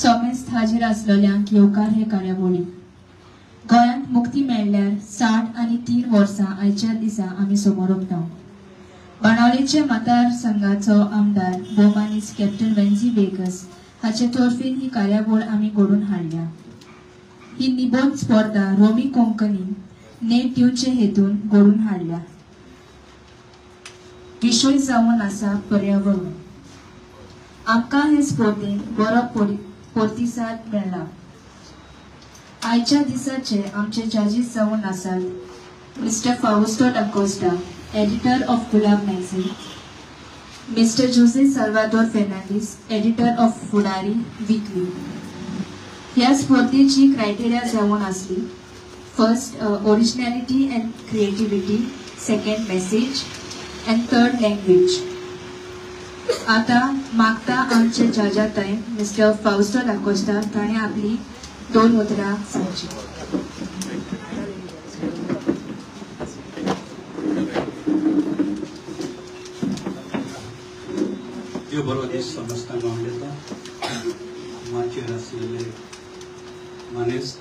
सोमेस्त हाजीर असलेल्यांक येवकार हे कार्यावळी गोंयांत मुक्ती मेळ्ळ्यार 60 आनी 3 वर्सां आयच्या दिसा आमी समोर उठता। बाणावलेचे मतदारसंघाचो आमदार भोवमानीस कॅप्टन वेन्झी वेगस हाचे तर्फेन ही कार्यावळ आमी घडोवन हाडल्या। ही निबंध स्पर्धा रोमी कोंकणीन नेट दिवचे हेतून घडोवन हाडल्या। विशय जावन आसा पर्यावरण। आमकां हे स्पर्धेन बरो प्रतिसाद मेळ्ळा। आयच्या दिसाचे आमचे जजीस जावन आसात मिस्टर फाउस्टो डा Costa, editor of gulab magazine, mister Jose Salvador Fernandes, editor of फुडारी वीकली। ह्या स्पर्धेची क्रायटेरिया जावन आसली first originality and creativity, second message and third language. आता मागता आमचे जजाताय मिस्टर फाउस्टो डा कोस्टा ताणे आपली 2 उतरां सांगची। देव बरो दीस समजताना म्हणटा माचेर आसलेले मनीस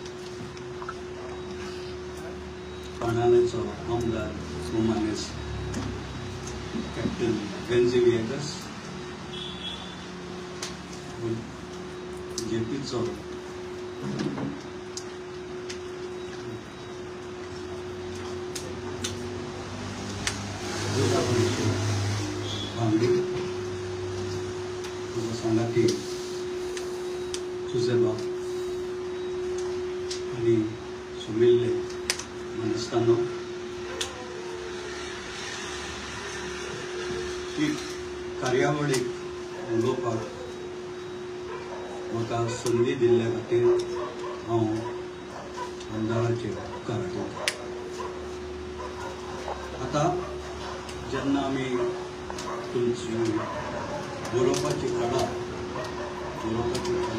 बाणावलेचो आमदार मनीस कॅप्टन वेन्झी वेगस, जेपीचो भांगडी, सांगाती सुसेबा आणि सुमिल्ले मनस्तानो ही कार्यावळीक उलोवपाक म्हाका संदी दिल्ल्या खातीर हांव आमदाराचे उपकार करतां। आता जेन्ना आमी तुमची बरोवपाची कला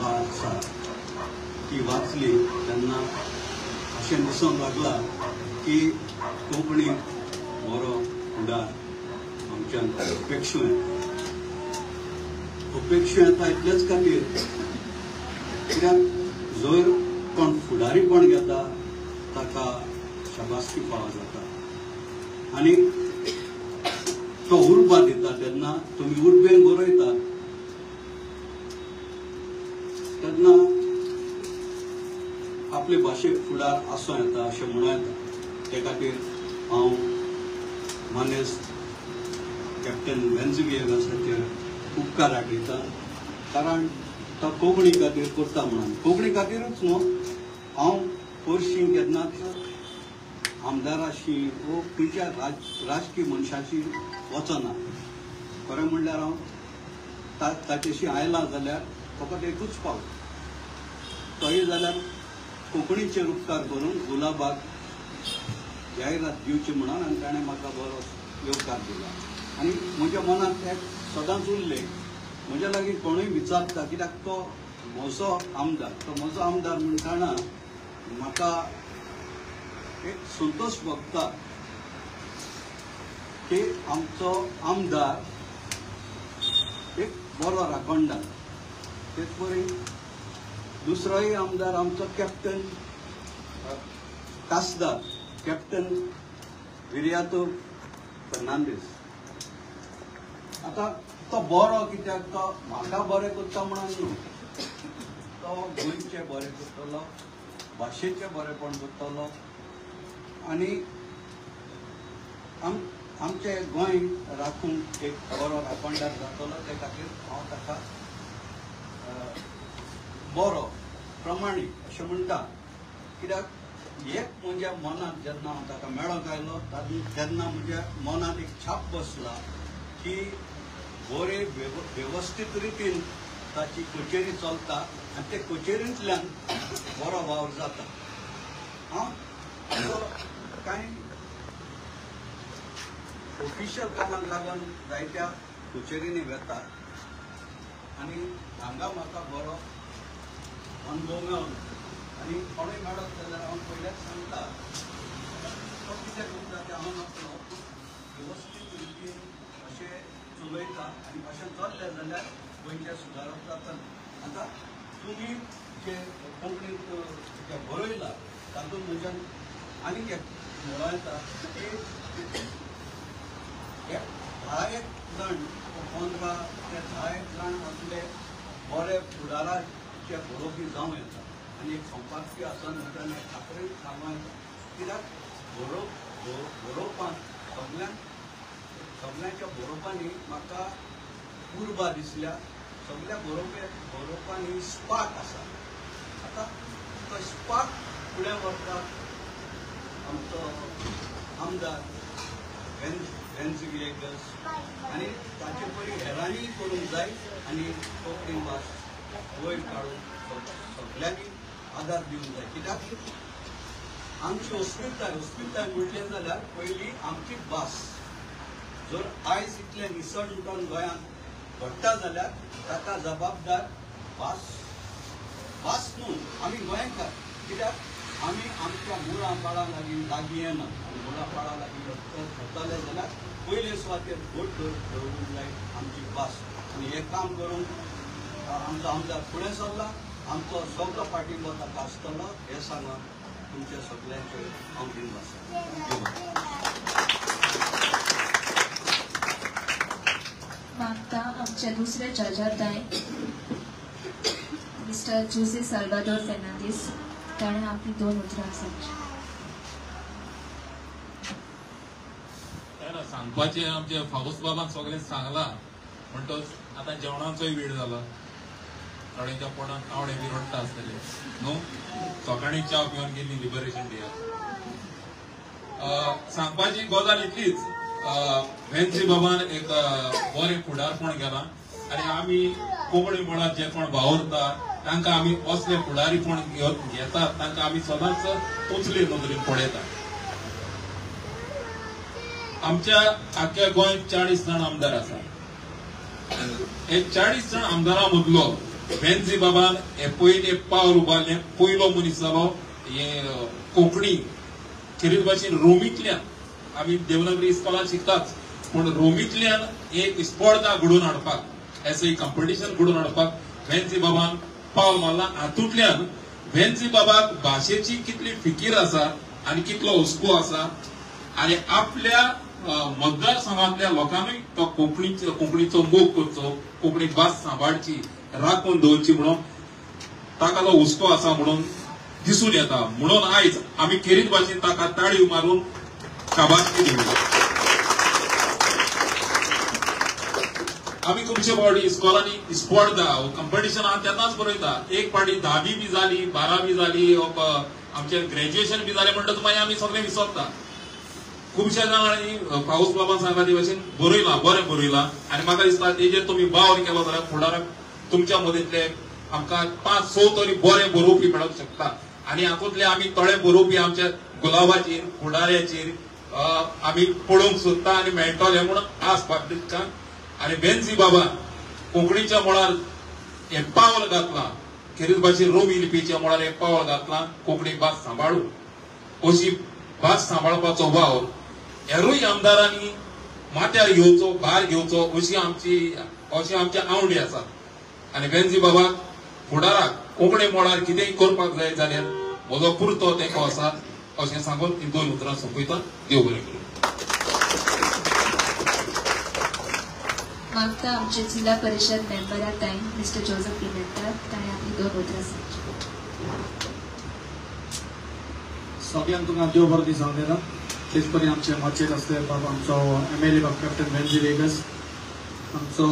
आसा ती वाचली तेन्ना अशें दिसूंक लागला की कोंकणी बरो फुडार आमच्यान अपेक्षू येता इतलेच खातीर कित्याक जर कोण फुडारीपण घेता ताका शाबासकी फावो जाता आनी तो उर्बा दिता तेन्ना तुमी उर्बेन बरयता तेन्ना आपले भाशेक फुडार आसूं येता अशें म्हणूं येता। ते खातीर हांव मानेस्त कॅप्टन वेन्झी वेगसाचेर उपकार आठयता, कारण तो कोंकणी खातीर करता म्हणून। कोंकणी खातीरच न्हू, हांव परशीं केन्नाच आमदाराशी वो खंयच्या राजकीय मनशाशी वचना। खरें म्हणल्यार हांव ताचेशी आयला जाल्यार फकत एकूच पावट, तोय जाल्यार कोंकणीचेर उपकार करून गुलाबाक जायरात दिवची म्हणून, आनी ताणें म्हाका बरो येवकार दिला। आनी म्हज्या मनांत एक सदांच उरलें, म्हज्या लागीं कोणूय विचारता कित्याक तो म्हजो आमदार म्हणटना म्हाका एक संतोश भोगता की आमचो आमदार एक बरो राखणदार। तेच परी दुसरोय आमदार आमचो कॅप्टन खासदार कॅप्टन विरियातो फर्नांडीस। आता तो बरो कित्याक तो म्हाका बरें करता म्हणून न्हू, तो गोंयचें बरें करतलो, भाशेचें बरेंपण करतलो आनी आमचें गोंय राखून एक बरो राखणदार जातलो। ते खातीर हांव ताका बरो प्रमाणीक अशें म्हणटा। कित्याक एक म्हज्या मनांत जेन्ना हांव ताका मेळोंक आयलो तेन्ना म्हज्या मनांत एक छाप बसला की बरे वेवस्थीत रितीन ताची कचेरी चलता आनी ते कचेरींतल्यान बरो वावर जाता। हांव कांय ऑफिशियल कामाक लागून जायत्या कचेरींनी वेता आनी हांगा म्हाका बरो अनुभव मेळ्ळो। आनी कोणूय मेळत जाल्यार हांव पयलेच सांगता तो कितें करता तें हांव नासलो, वेवस्थीत रितीन अशें चलयता आनी अशें चल्लें जाल्यार गोंयचें सुदारप जाता। आतां तुम्ही जे कोंकणीत जे बरयला तातूंत म्हज्यान आनीक एक म्हणूं येता एक 10 जाण 15 ते 10 जाण असले बरे फुडाराचे बरोवपी जावं येता आनी एक संपादकी आसा म्हणटा खात्रेन सांगूं येता कित्याक बरोवपान सगळ्यांच्या बरोवपांनी म्हाका उर्बा दिसल्या सगळ्या बरोवपांनी स्पार्क आसा आतां तो स्पार्क फुडें व्हरपाक आमचो आमदार वेन्सिविएगस आनी ताचे पयलीं हेरांनी करूंक जाय आनी कोंकणी भास वयर काडून सगळ्यांनी आदार दिवंक जाय कित्याक आमची अस्मिताय म्हणलें जाल्यार पयलीं आमची भास जर आयज इतले निसर्ग उठोन गोंयांत घडटा जाल्यार ताका जबाबदार भास न्हू आमी गोंयकार कित्याक आमी आमच्या मुळापाडा लागीं येना मुळापाडा लागीं करतले जाल्यार पयले सुवातेर घट दवरूंक जाय आमची भास आनी हें काम करून आमचो आमदार फुडें सरला आमचो सगळो पाठिंबो ताका आसतलो हें सांगून तुमच्या सगळ्यांचे हांव दिनवास मागता आमचे दुसरे जजाताय मिस्टर जोसे साल्वाडोर फेर्नांडीस ताणें आपली 2 उतरां सांगची सांगपाचें आमचे फावूस बाबान सगळें सांगलां म्हणटच आतां जेवणाचोय वेळ जाला थोड्यांच्या पोटांत कावडे बी रडटा आसतले न्हू सकाळीं च्या पिवन गेली लिबरेशन डेयाक सांगपाची गजाल इतलीच वेन्सी बाबान एक बरें फुडारपण केलां आनी आमी कोंकणी मळार जे कोण वावुरता तांकां आमी असले फुडारीपण घेतात तांकां आमी सदांच उंचले नदरेन पळयतात आमच्या आख्या गोंयांत 40 जाण आमदार आसात हे 40 जाण आमदारां मदलो वेन्सी बाबान हे पयले पावल उबारले पयलो मनीस जालो हे कोंकणी खेरीत भाशेन रोमींतल्यान आमी देवनागरी इस्कॉलान शिकतात पूण रोमींतल्यान एक स्पर्धा घडोवन हाडपाक एसए कॉम्पिटिशन घडोवन हाडपाक वेन्सी बाबान पावल मारला हातूंतल्यान वेन्सी बाबाक भाशेची कितली फिकीर आसा आनी कितलो हुस्को आसा आनी आपल्या मतदारसंघांतल्या लोकांनी तो कोंकणीचो मोग करचो कोंकणी भास सांबाळची राखून दवरची म्हणून ताका तो हुस्को आसा म्हणून दिसून येता म्हणून आयज आमी खेरीत भाशेन ताका ताळयो मारून शाबासकी दिवली आमी खुबशे फावटी इस्कॉलांनी स्पर्धा कॉम्पिटिशन आहा तेन्नाच बरयता एक फावटी 10वी बी जाली 12वी जाली आमचे ग्रॅज्युएशन बी जालें म्हणटच मागीर आमी सगळे विसरता खुबशे जाणांनी फावूस बाबान सांगला ते भाशेन बरयलां बरें बरयलां आनी म्हाका दिसता तेजेर तुमी वावर केलो जाल्यार फुडाराक तुमच्या मदींतले आमकां 5-6 तरी बरें बरोवपी मेळूंक शकता आनी हातूंतले आमी थोडे बरोवपी आमच्या गुलाबाचेर फुडाऱ्याचेर आमी पळोवंक सोदता आनी मेळटले म्हणून आस बाबतींतल्यान आनी वेन्सी बाबा कोंकणीच्या मळार हे पावल घातलां खेरीत भाशेन रोमी लिपीच्या मळार हे पावल घातलां कोंकणी भास सांबाळून अशी भास सांबाळपाचो वावर हेरूय आमदारांनी माथ्यार घेवचो भार घेवचो अशी आमची आवडी आसा आनी वेन्सी बाबाक फुडाराक कोंकणी मळार कितेंय करपाक जाय जाल्यार म्हजो पुरतो तेंको आसा अशें सांगून ती 2 उतरां सोंपयता देव बरें करूं मागता आमचे जिल्हा परिषद मेंबराताय मिस्टर जोसेफ पिमेंटा ताणें आपली 2 उतरां सांगची सगळ्यांक तुमकां देव बरो दीस हांव दिता तेच परी आमचे माचयेर आसले बाबा आमचो MLA बाब कॅप्टन वेन्सिविएगस आमचो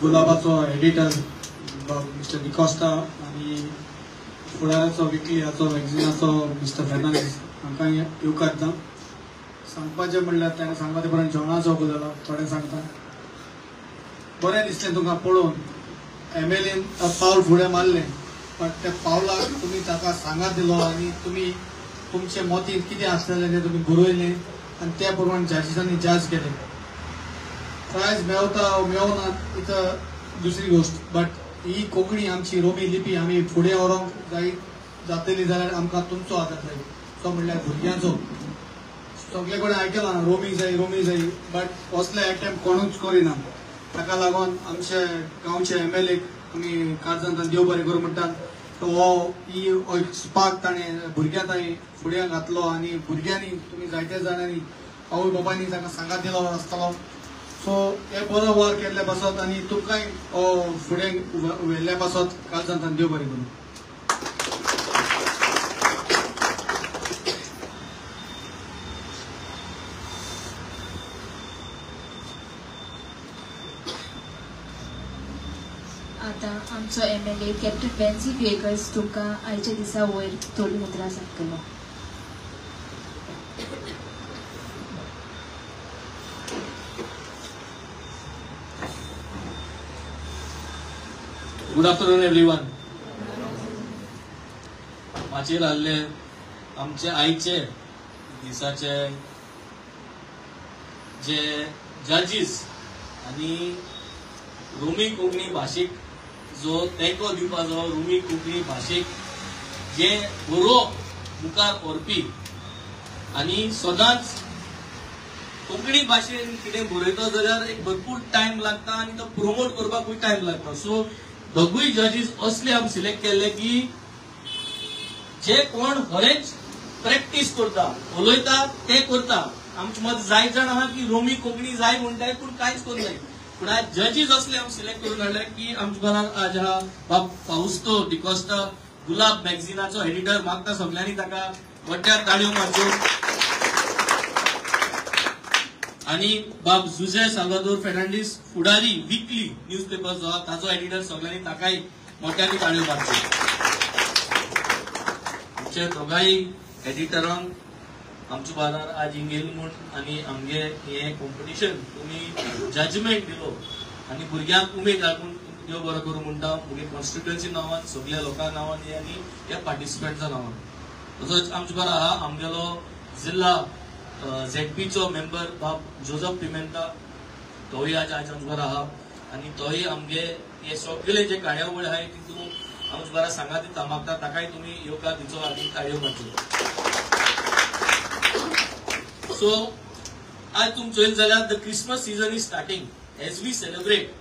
गुलाबाचो एडिटर बाब मिस्टर डिकोस्टा आनी फुडाराचो विकलीयाचो मॅगझिनाचो मिस्टर फेर्नांडीस हांकां येवकारता सांगपाचें म्हणल्यार ताणें सांगला ते प्रमाणे जेवणाचो गजाल थोडें सांगता बरें दिसलें तुमकां पळोवन MLAन पावल फुडें मारलें पण त्या पावलाक तुमी ताका सांगात दिलो आनी तुमी तुमचे मतींत कितें आसलेलें तें तुमी बरयलें आनी त्या प्रमाणे जजीसांनी जज केलें प्रायज मेळटा मेळना इथं दुसरी गोष्ट बट ही कोंकणी आमची रोमी लिपी आमी फुडें व्हरोंक जाय जातली जाल्यार आमकां तुमचो आदार जाय तो म्हणल्यार भुरग्यांचो सगळे कडेन आयकलां रोमी जाय बट असले अटेम्प्ट कोणूच करिना ताका लागून आमचे गांवचे MLA आमी कारजांत देव बरें करूं म्हणटात. हो स्पार्क ताणें भुरग्यां ताणें फुडें घातलो आनी भुरग्यांनी तुमी जायत्या जाणांनी आवय बाबांनी ताका सांगात दिलो आसतलो. सो हे बरो वर केल्ले पासत आनी तुमकांय फुडें व्हेल्ल्या पासत कारजांत देव बरें करूं. आता आमचो MLA कॅप्टन बेन्झी वेगस तुमकां आयच्या दिसा वयर थोडी मुद्रा सांगतलो. Good afternoon everyone. माचयेर आल्ले आमचे आयचे दिसाचे जे जजीस आनी रोमी कोंकणी भाशेक जो तेंको दिवपाचो, रोमी कोंकणी भाशेक जे बरोवप मुखार व्हरपी आनी सदांच कोंकणी भाशेन कितें बरयता जाल्यार एक भरपूर टायम लागता आनी तो प्रोमोट करपाकूय टायम लागता. सो दोगूय जजीस असले आमी सिलेक्ट केल्ले की जे कोण खरेंच प्रॅक्टीस करता, उलयता ते करता. आमचे मत जाय जाण आहा की रोमी कोंकणी जाय म्हणटाय पूण कांयच करनाय. पूण आज जजीस असले आमी सिलेक्ट करून हाडले की आमच्या बरोबर आज आहा बाब फाउस्तो डिकोस्टा, गुलाब मॅगझिनाचो एडिटर. मागता सगळ्यांनी ताका व्हडल्या ताळयो मारच्यो. आणि बाब जुझे साल्वादोर फेर्नांडीस, फुडारी वीकली न्यूजपेपर जो आहा ताचो एडिटर. सगळ्यांनी ताकाय मोठ्यांनी ताळयो मारच्यो. आमचे दोगांय एडिटरांक आमच्या बाजार आज इंगेल म्हूण आनी आमगे हे कॉम्पिटिशन तुमी जजमेंट दिलो आनी भुरग्यांक उमेद हाडून देव बरो करूं म्हणटा मुगे कॉन्स्टिट्युएन्सी नांवान, सगळ्या लोकां नांवान आनी ह्या पार्टिसिपंट्सा नांवान. तसोच आमचे बरो आहा आमगेलो जिल्ला ZPचो मेंबर बाब जोझफ पिमेंता. तोय आज आमचे बरो आहा आनी तोय आमगे हे सगळे जे कार्यावळ आहाय तितून आमचे बरो सांगात दिता मागता ताकाय तुमी योगा दिचो आनी ताळयो मारच्यो. So, आज तुम चोयल जाल्यार the Christmas season is starting as we celebrate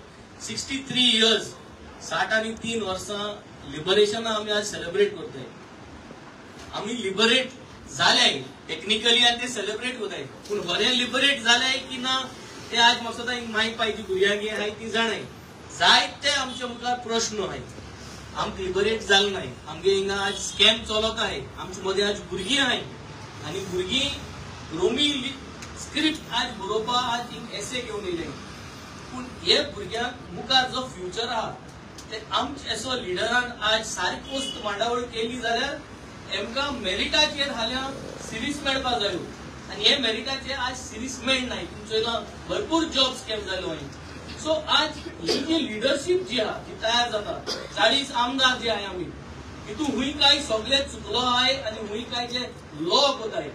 63 years 63 वर्सां लिबरेशन आमी आज सेलिब्रेट करताय. आमी लिबरेट जाल्याय टेक्निकली आनी ते सेलिब्रेट करताय पूण बरें लिबरेट जाल्याय की ना ते आज म्हाका सदां माहीत पाहिजे भुरग्यांक आहाय ती जाणाय. जायते आमच्या मुखार प्रश्न आहाय. आमकां लिबरेट जालें नाय. आमगे हिंगा आज स्कॅम चलत आहाय. आमचे मदें आज भुरगीं आहाय आनी भुरगीं रोमी स्क्रिप्ट आज बरोवपा आज एक एसे घेवन येयले. पूण हे भुरग्यांक मुखार जो फ्युचर आहा ते आमचे एसो लिडरान आज सारकी मांडावळ केली जाल्यार एमकां मेरिटाचेर हाल्या सिरीज मेळपा जायो आनी हे मेरिटाचेर आज सिरीज मेळनाय. तुमचो भरपूर जॉब्स कॅप जालो. सो आज ही जी लिडरशीप जी आहा ती तयार जाता. 40 आमदार जे आहाय आमी तितून हुंय काय सगळे चुकलो आहाय आनी हुंय काय जे लॉ कोताय,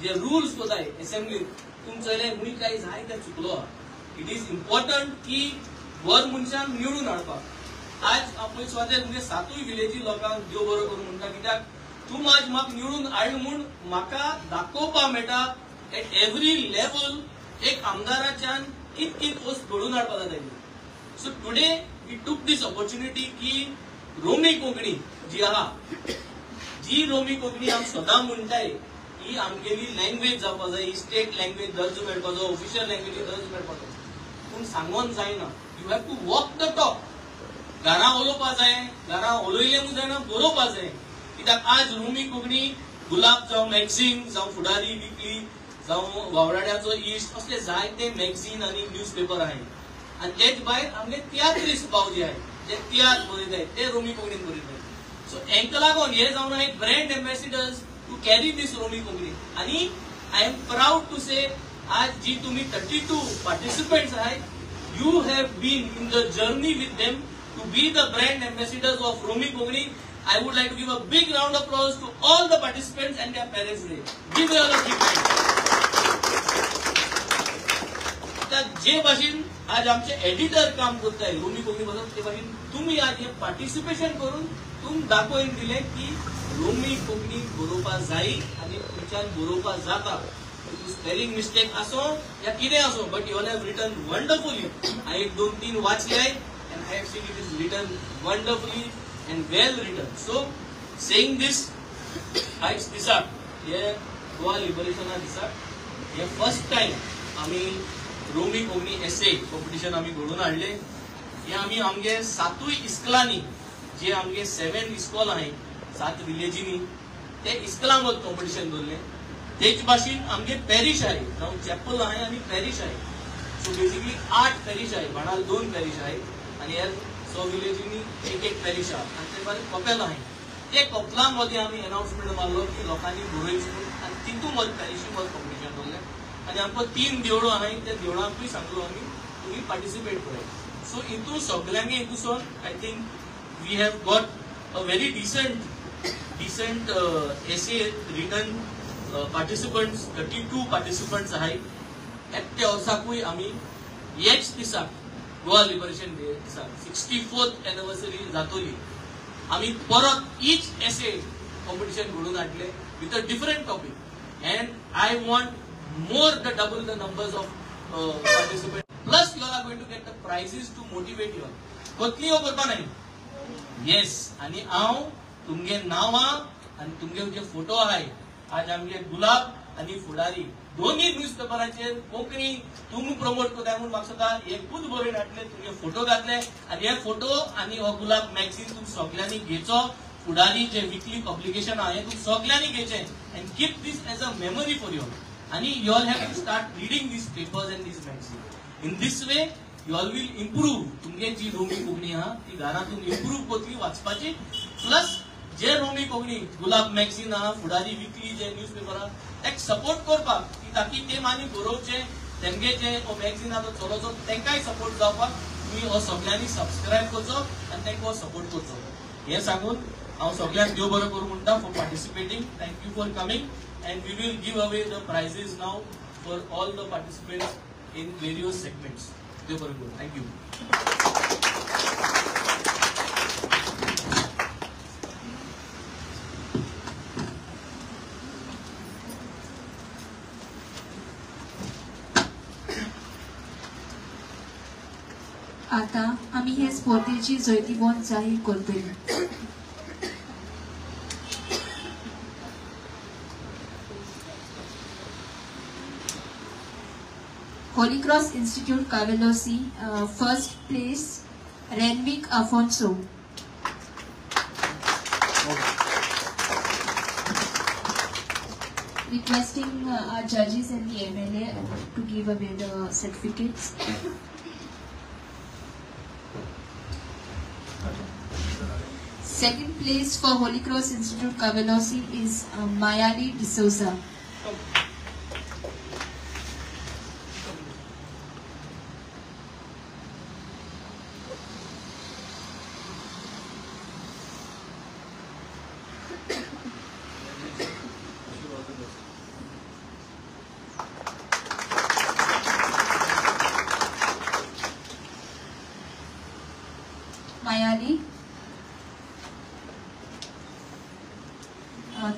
जे रूल्स कोताय असेंब्लीत तुमचो हुंय काय जाय ते चुकलो आहा. इट इज इम्पॉर्टंट की वर मनशांक निवडून हाडपाक. आज आपण स्वतः म्हणजे 7 विलेजी लोकांक देव बरो करूं म्हणटा कित्याक तूं आज म्हाका निवडून हाड म्हूण म्हाका दाखोवपा मेळटा एट एवरी लेवल एक आमदाराच्यान कित पोस्ट घडून हाडपा जाता. So today we took this opportunity की रोमी कोंकणी जी आहा, जी रोमी कोंकणी आमी सदां म्हणटाय ही आमगेली लँग्वेज जावपा जाय. ही स्टेट लँग्वेज दर्जो मेळपाचो, ऑफिशियल लँग्वेज दर्जो मेळपाचो. पूण सांगोन जायना. You have to walk the talk. घरां उलोवपा जाय, घरां उलयलें जायना बरोवपा जाय. कित्याक आज रोमी कोंकणी गुलाब जावं मॅगझीन जावं फुडारी वीकली जावं वावराड्याचो इश्ट असले जायते मॅगझीन आनी न्यूजपेपर आहाय. आनी तेच भायर आमगे तियात्रिस्ट भाव जे आहाय जे तियात्र बरयताय ते रोमी कोंकणीन बरयताय. सो हेंका लागून हे जावन एक brand ambassadors to carry this Romi Konkani. आनी I am proud to say आज जी तुम्ही 32 पार्टिसिपेंट्स आहाय you have been in the journey with them to be the brand ambassadors of Romi Konkani. I would like to give a big round of applause to all the participants and their parents today. Give them a big hand. जे भाषेन आज आमचे editor काम करताय Romney Konkani बद्दल ते भाषेन तुम्ही आज हे पार्टिसिपेशन करून तुम दाखोवन दिले की रोमी कोंकणी बरोवपा जाय आणि तुमच्यान बरोवपा जाता. स्पेलिंग मिस्टेक असो या कितें असो, but you all have written wonderfully. हांवें एक दोन तीन वाचले and I have seen it is written wonderfully and well written. So saying this, आयज दिसाक हे गोवा लिबरेशना दिसाक हे फर्स्ट टाइम आमी रोमी कोंकणी एसे कॉम्पिटिशन आमी घडोवन हाडले. हे आमी आमगे 7 इस्कलांनी जे आमगे 7 इस्कॉल आहाय 7 विलेजींनी ते इस्कलां मद कॉम्पिटिशन दवरले. तेच भाशेन आमगे पॅरीश आहाय, जावं चॅपल आहाय आनी पॅरीश आहाय. सो बेसिकली 8 पॅरीश आहाय, बाणाल 2 पॅरीश आहाय आनी ह्या 6 विलेजींनी एक पॅरीश आहा आनी ते भायर कपेल आहाय. ते कपलां मध्ये आमी अनाउन्समेंट मारलो की लोकांनी बरोवचें आनी तितू मद पॅरिशी मद कॉम्पिटिशन दवरलें. आनी आमकां 3 देवळां आहाय, त्या देवळांकूय सांगलो आमी तुमी पार्टिसिपेट कराय. सो हितू सगळ्यांगे हितूसोन I think we have got a very decent essay written participants. 32 participants आहाय. एकटे वर्साकूय आमी हेच दिसाक गोवा लिबरेशन डे दिसाक 64th एनिवर्सरी जातली आमी परत ईच एसे कॉम्पिटिशन घडोवन हाडले with a different topic. And I want more the double the numbers of participant. Plus you are going to get the prizes to motivate you. कसली हो करपा नाही. येस, आनी हांव तुमगे नांवां आनी तुमगे जे फोटो आहाय आज आमगे गुलाब आनी फुडारी दोन्ही न्यूजपेपराचेर कोंकणी तुम्ही प्रमोट करता म्हणून म्हाका सदां एकूच बरोवन हाडले, तुमगे फोटो घातले आनी हे फोटो आनी हो गुलाब मॅगझीन तुमी सगळ्यांनी घेवचो. फुडारी जे विकली पब्लिकेशन आहा हे तुमी सगळ्यांनी घेवचें and keep this as a memory for you. आनी you all have to start reading these papers and this magazine. In this way you all will improve. तुमगे जी रोमी कोंकणी आहा ती घरातून इम्प्रूव करतली वाचपाची. प्लस जे रोमी कोंकणी गुलाब मॅगझीन आहा, फुडारी विकली जे न्यूजपेपर आहा ताका सपोर्ट करपाक ताकी ते मानी बरोवचे, तेंगे जे हो मॅगझीन आहा तो चलोवचो, तेंकाय सपोर्ट जावपाक तुमी हो सगळ्यांनी सबस्क्रायब करचो आनी तांकां हो सपोर्ट करचो. हे सांगून हांव सगळ्यांक देव बरो करूं म्हणटा for participating. Thank you for coming and we will give away the prizes now for all the participants in various segments. देव बरो करूं. थँक्यू. आता आम्ही हे स्पर्धेची जैतिवंत जाहीर करतली. Holy Cross Institute Cavallosi, first place, Renwick Afonso. Requesting our judges and the MLA to give away the certificates. Second place for Holy Cross Institute Cavallosi is Mayali D'Souza. Mayali.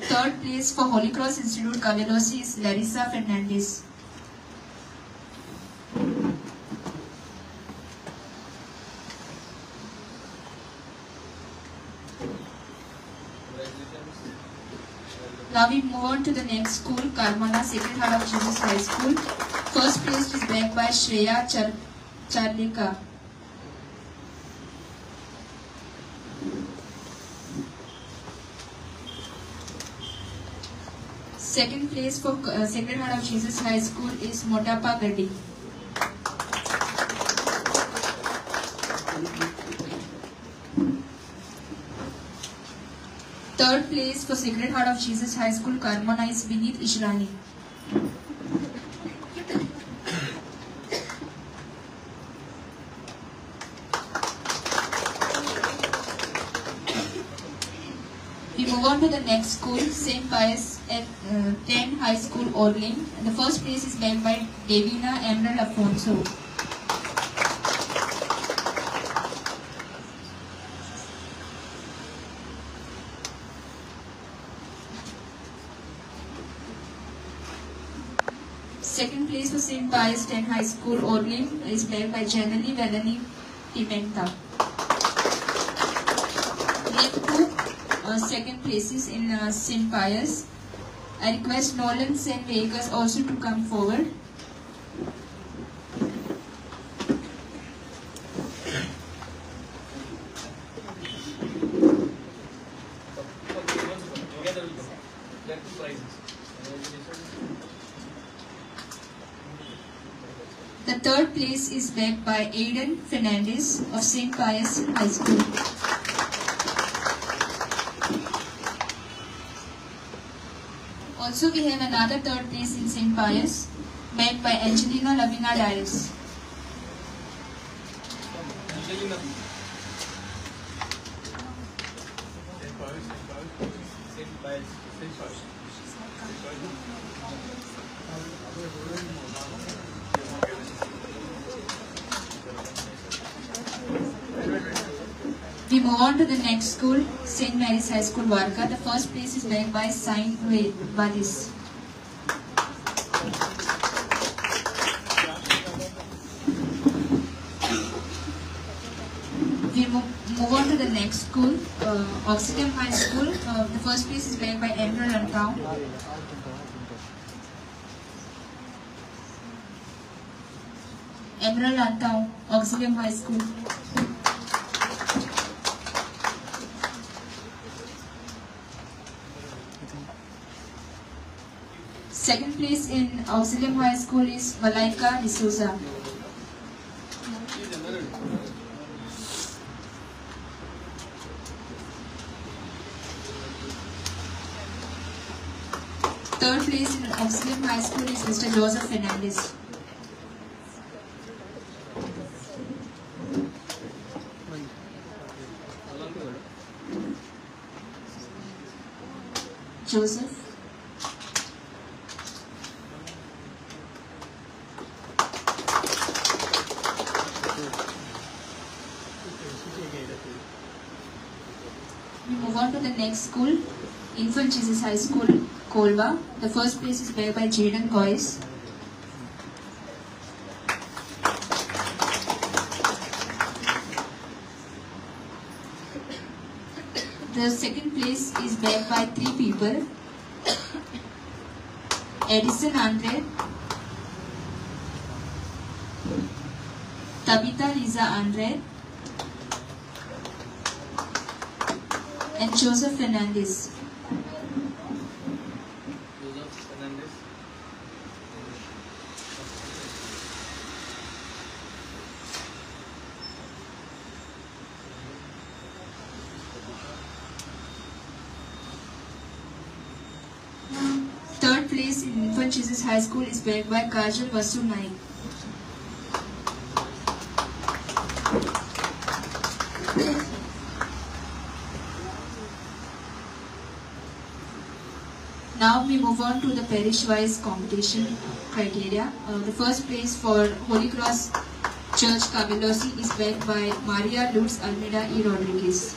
Third place for Holy Cross Institute Cavallosi is Larissa Fernandez. Now we move on to the next school, Carmona Sacred Heart of Jesus High School. First place is backed by Shreya Charlika. Second place for Sacred Heart of Jesus High School is Motapa Gaddi. Third place for Sacred Heart of Jesus High School, Carmona is Vineet Ishrani. We move on to the next school, St. Pius at 10 High School, Orling. The first place is backed by Davina Emerald Afonso. Second place for St. Pius X High School, Orlim, is played by Janani Velani Pimenta. We have two second places in St. Pius. I request Nolan St. Vegas also to come forward. The third place is bagged by Aiden Fernandez of St. Pius High School. Also, we have another third place in St. Pius, bagged by Angelina Lavina Darius. We move on to the next school, St. Mary's High School, Varka. The first place is bagged by Saint Vadis. We move on to the next school, Oxygen High School. The first place is bagged by Emerald Antau. Emerald Antau, Oxygen High School. Second place in Auxilium High School is Valaika D'Souza. Third place in Auxilium High School is Mr. Joseph Fernandez. Joseph. We move on to the next school, Infant Jesus High School, Kolva. The first place is bagged by Jaden Goyce. The second place is bagged by three people, Edison Andre, Tabitha Lisa Andre, and Joseph Fernandez. Third place in Infant Jesus High School is bagged by Kajal Vasu Naik. Now we move on to the parish-wise competition criteria. The first place for Holy Cross Church Cavilosi is bagged by Maria Lutz Almeida E. Rodriguez.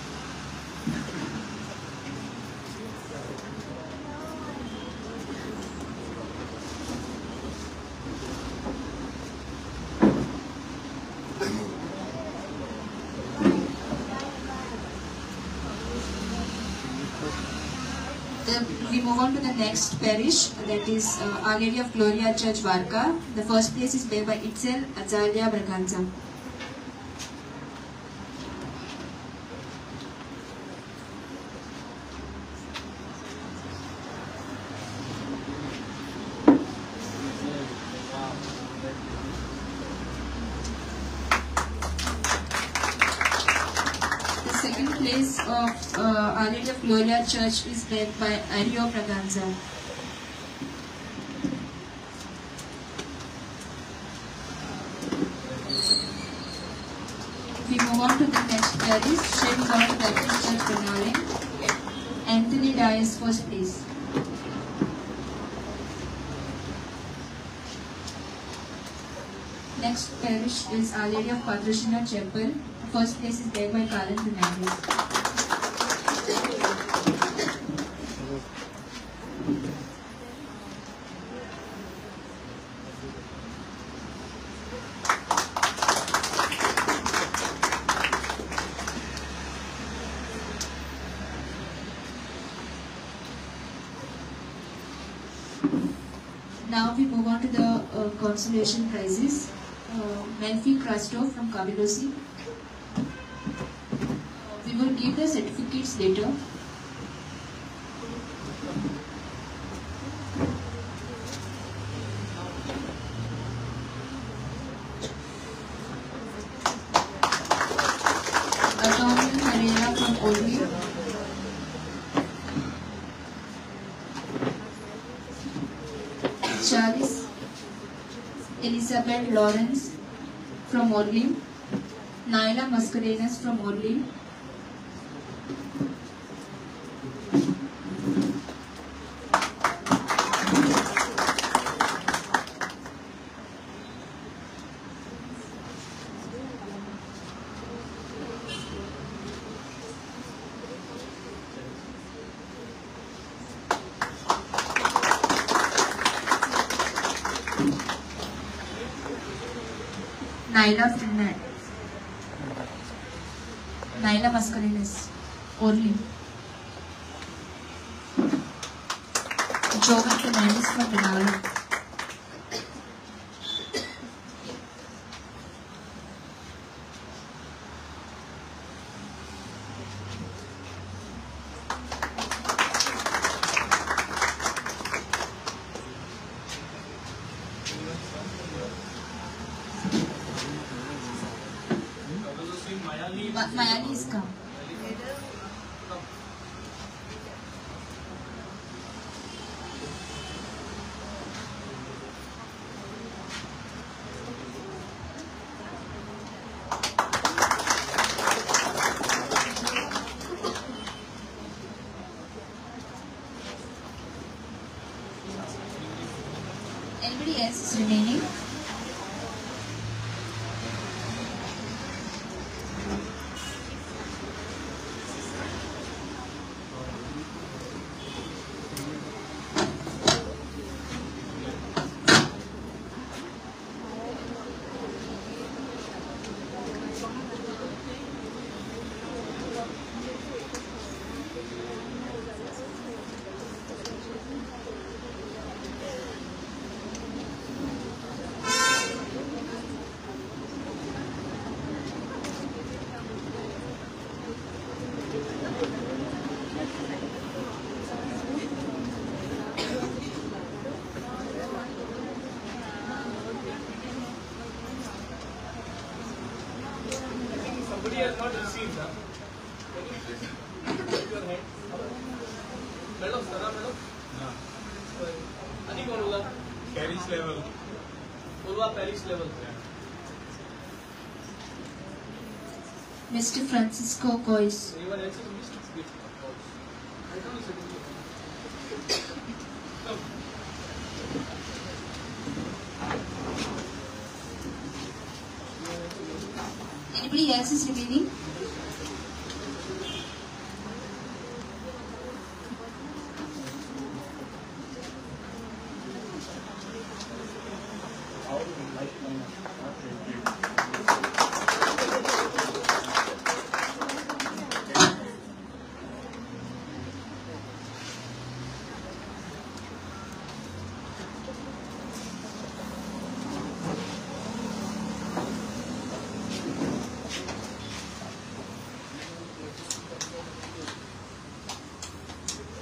We move on to the next parish, that is Our Lady of Gloria Church, Varka. The first place is bagged by Itzel Azalia Braganza. The second place of Our Lady of Gloria Church is bagged by Ario Braganza. We move on to the next parish, St. God Baptist Church, Penang. Anthony Dias, first place. Next parish is Our Lady of Patrocina Chapel. First place is bagged by Karen Fernandez. Now we move on to the consolation prizes. Melfi Krastow from Kavilosi. We will give the certificates later. Antonio Herrera from Orly. Charles Elizabeth Lawrence from Orly. Naila Mascarenas from Orly. Naila Mascarenas, Orly. Jovan Fernandez from Benalla. Mayani is come. Anybody else is remaining? Somebody has not received, huh? Can you please put your hand? Madam, Sana, madam? Ani कौन होगा? Paris level. Purva Paris level. Mr. Francisco Cois. Anyone else is missed? I don't know. Anybody else is remaining?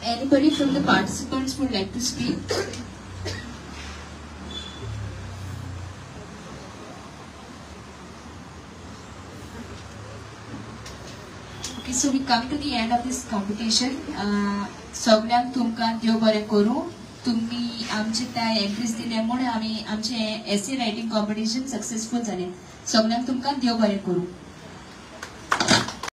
Anybody from the participants would like to speak? Okay, so we come to the end of this competition. सगळ्यांक तुमकां देव बरें करूं. तुम्ही आमचे त्या entries दिल्यामुळे आम्ही आमचे एसे रायटिंग कॉम्पिटिशन सक्सेसफुल झाले. सगळ्यांक तुमकां देव बरें करूं.